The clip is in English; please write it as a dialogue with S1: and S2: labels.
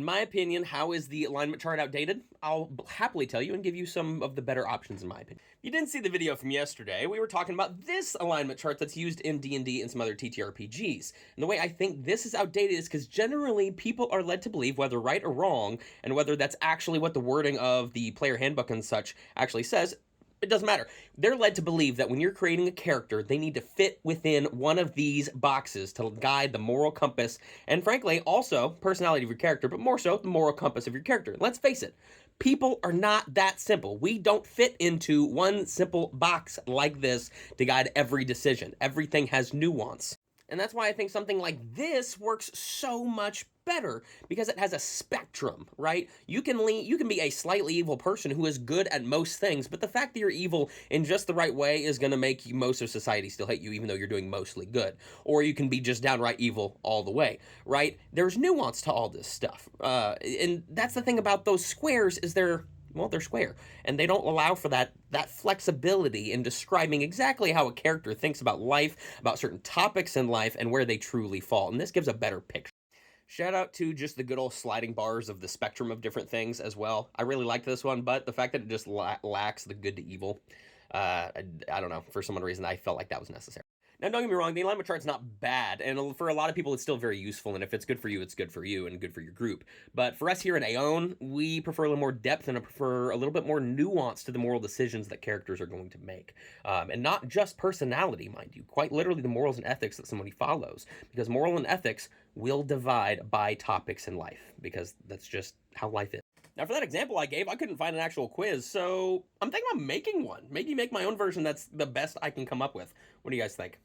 S1: In my opinion, how is the alignment chart outdated? I'll happily tell you and give you some of the better options in my opinion. If you didn't see the video from yesterday, we were talking about this alignment chart that's used in D&D and some other TTRPGs. And the way I think this is outdated is because generally people are led to believe, whether right or wrong, and whether that's actually what the wording of the player handbook and such actually says, it doesn't matter. They're led to believe that when you're creating a character, they need to fit within one of these boxes to guide the moral compass, and frankly, also personality of your character, but more so the moral compass of your character. Let's face it, people are not that simple. We don't fit into one simple box like this to guide every decision. Everything has nuance. And that's why I think something like this works so much better, because it has a spectrum, right? You can be a slightly evil person who is good at most things, but the fact that you're evil in just the right way is going to make most of society still hate you, even though you're doing mostly good. Or you can be just downright evil all the way, right? There's nuance to all this stuff. And that's the thing about those squares, is they're square, and they don't allow for that flexibility in describing exactly how a character thinks about life, about certain topics in life, and where they truly fall. And this gives a better picture. Shout out to just the good old sliding bars of the spectrum of different things as well. I really liked this one, but the fact that it just lacks the good to evil, I don't know, for some reason I felt like that was necessary. Now, don't get me wrong, the alignment chart's not bad, and for a lot of people it's still very useful, and if it's good for you, it's good for you and good for your group. But for us here at Ae'oene, we prefer a little more depth, and I prefer a little bit more nuance to the moral decisions that characters are going to make. And not just personality, mind you, quite literally the morals and ethics that somebody follows, because moral and ethics will divide by topics in life, because that's just how life is. Now, for that example I gave, I couldn't find an actual quiz, so I'm thinking about making one. Maybe make my own version that's the best I can come up with. What do you guys think?